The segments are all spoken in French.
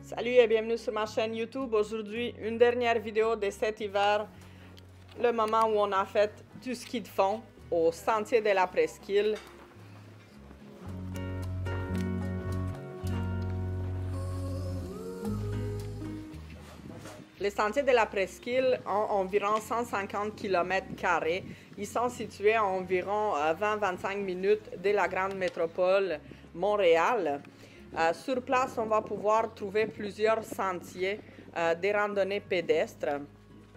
Salut et bienvenue sur ma chaîne YouTube. Aujourd'hui, une dernière vidéo de cet hiver, le moment où on a fait du ski de fond au Sentier de la Presqu'île. Les Sentiers de la Presqu'île ont environ 150 km². Ils sont situés à environ 20-25 minutes de la grande métropole Montréal. Sur place, on va pouvoir trouver plusieurs sentiers des randonnées pédestres.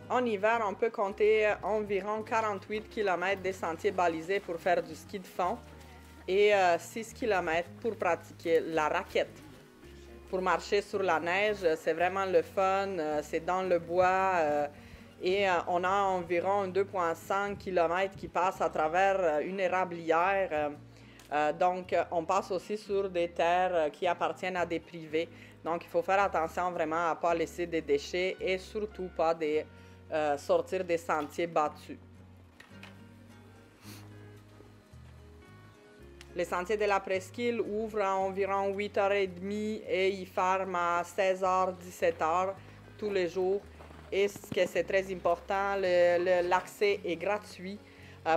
En hiver, on peut compter environ 48 km de sentiers balisés pour faire du ski de fond et 6 km pour pratiquer la raquette. Pour marcher sur la neige, c'est vraiment le fun, c'est dans le bois et on a environ 2,5 km qui passent à travers une érablière. Donc, on passe aussi sur des terres qui appartiennent à des privés. Donc, il faut faire attention vraiment à ne pas laisser des déchets et surtout pas de sortir des sentiers battus. Les Sentiers de la Presqu'île ouvrent à environ 8h30 et ils ferment à 16h, 17h tous les jours. Et ce que c'est très important, l'accès est gratuit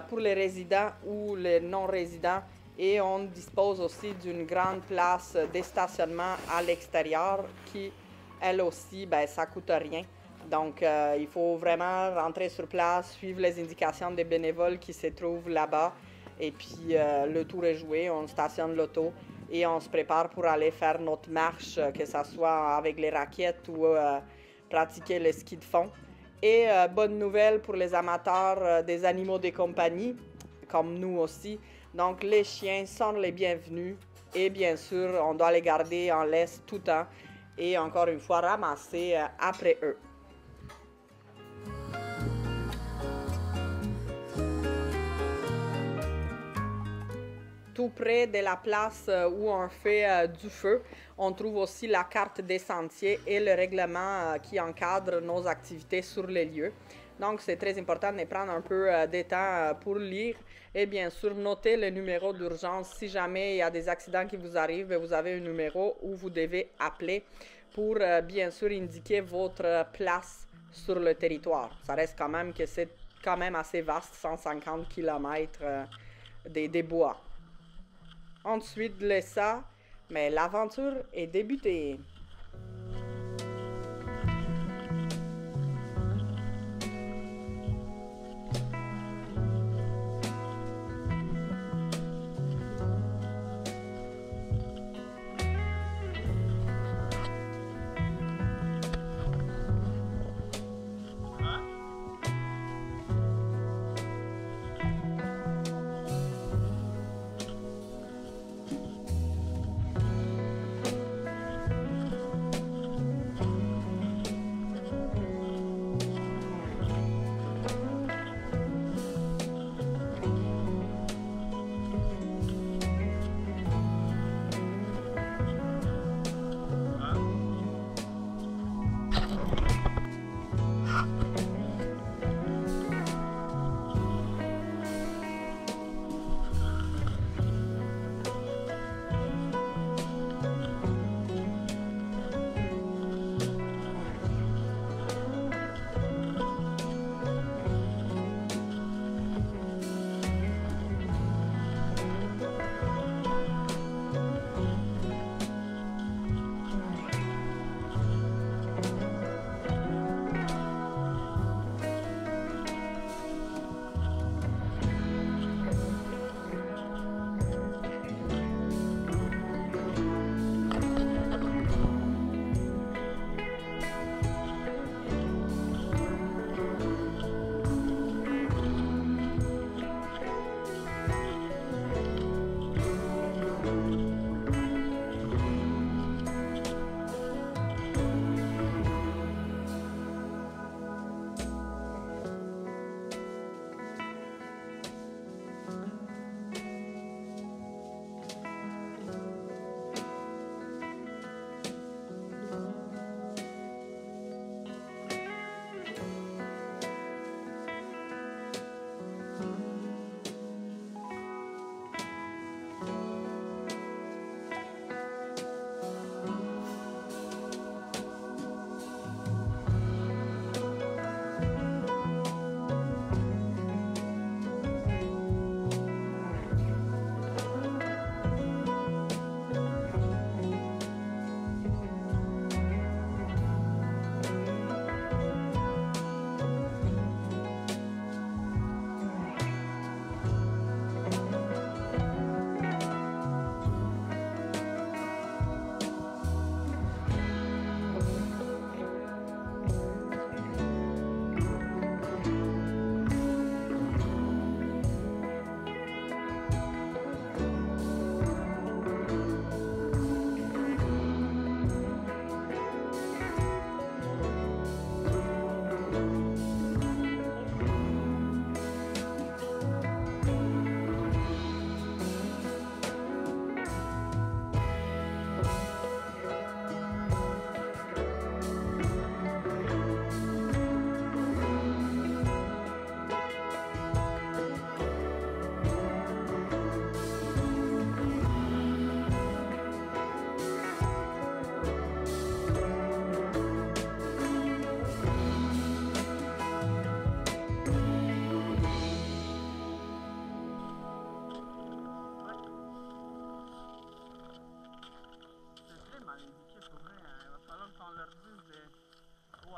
pour les résidents ou les non-résidents. Et on dispose aussi d'une grande place de stationnement à l'extérieur qui, elle aussi, ça ne coûte rien. Donc, il faut vraiment rentrer sur place, suivre les indications des bénévoles qui se trouvent là-bas. Et puis, le tour est joué, on stationne l'auto et on se prépare pour aller faire notre marche, que ce soit avec les raquettes ou pratiquer le ski de fond. Et bonne nouvelle pour les amateurs des animaux de compagnie, comme nous aussi. Donc, les chiens sont les bienvenus et bien sûr, on doit les garder en laisse tout le temps et encore une fois ramasser après eux. Tout près de la place où on fait du feu, on trouve aussi la carte des sentiers et le règlement qui encadre nos activités sur les lieux. Donc, c'est très important de prendre un peu de temps pour lire et bien sûr noter le numéro d'urgence. Si jamais il y a des accidents qui vous arrivent, vous avez un numéro où vous devez appeler pour bien sûr indiquer votre place sur le territoire. Ça reste quand même que c'est quand même assez vaste, 150 km des bois. Ensuite de ça, mais l'aventure est débutée.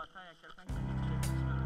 attends, il y a quelqu'un qui a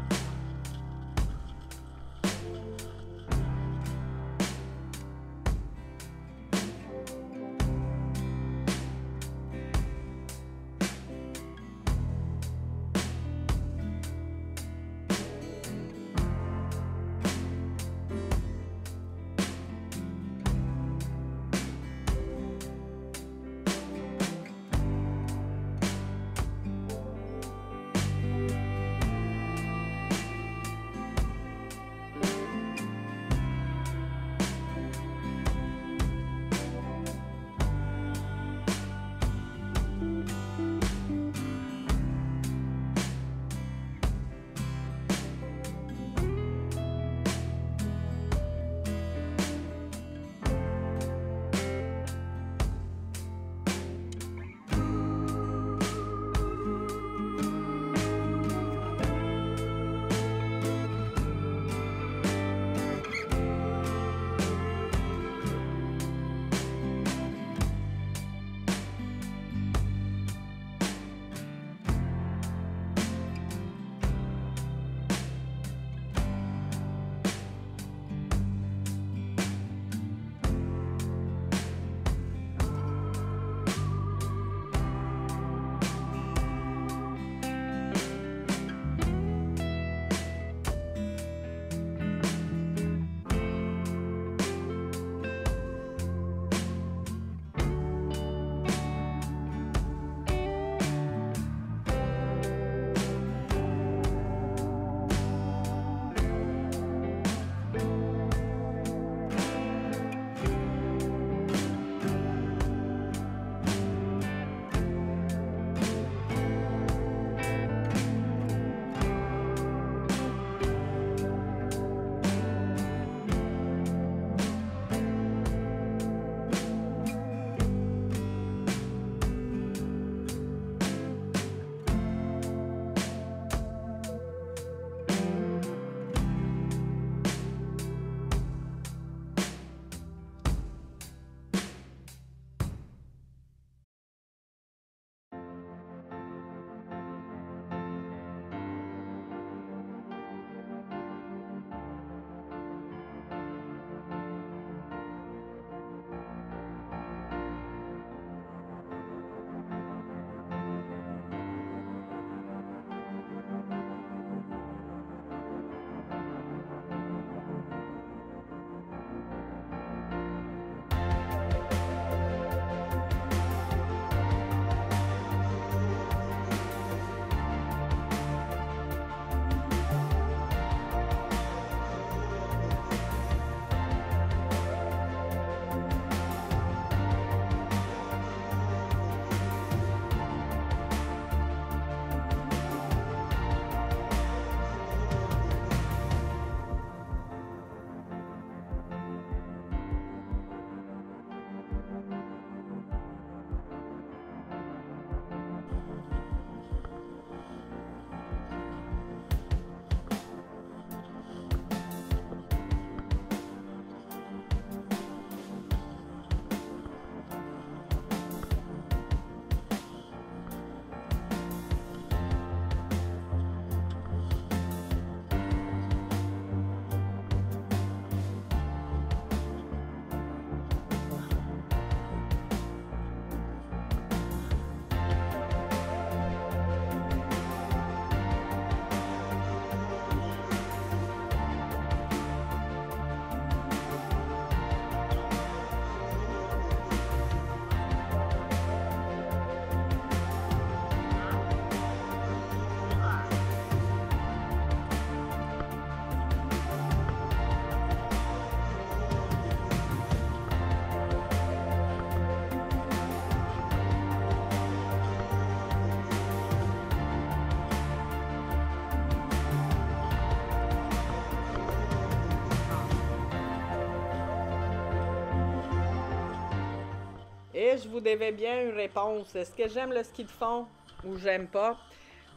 Et je vous devais bien une réponse. Est-ce que j'aime le ski de fond ou j'aime pas?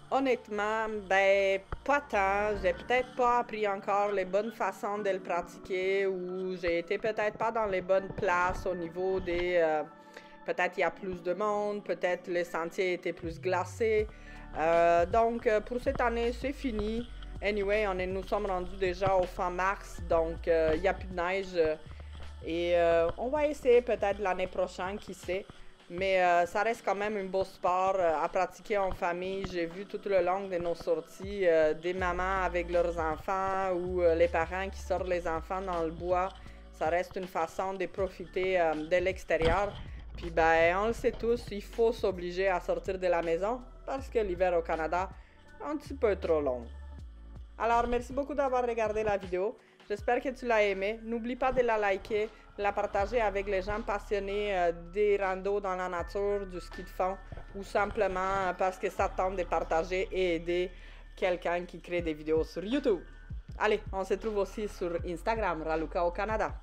Honnêtement, ben, pas tant. J'ai peut-être pas appris encore les bonnes façons de le pratiquer ou j'ai été peut-être pas dans les bonnes places au niveau des... peut-être il y a plus de monde, peut-être le sentier était plus glacé. Donc, pour cette année, c'est fini. Anyway, nous sommes rendus déjà au fin mars, donc il n'y a plus de neige. Et on va essayer peut-être l'année prochaine, qui sait. Mais ça reste quand même un beau sport à pratiquer en famille. J'ai vu tout le long de nos sorties des mamans avec leurs enfants ou les parents qui sortent les enfants dans le bois. Ça reste une façon de profiter de l'extérieur. Puis ben, on le sait tous, il faut s'obliger à sortir de la maison parce que l'hiver au Canada est un petit peu trop long. Alors, merci beaucoup d'avoir regardé la vidéo. J'espère que tu l'as aimé. N'oublie pas de la liker, de la partager avec les gens passionnés des randos dans la nature, du ski de fond, ou simplement parce que ça tente de partager et aider quelqu'un qui crée des vidéos sur YouTube. Allez, on se trouve aussi sur Instagram, Raluca au Canada.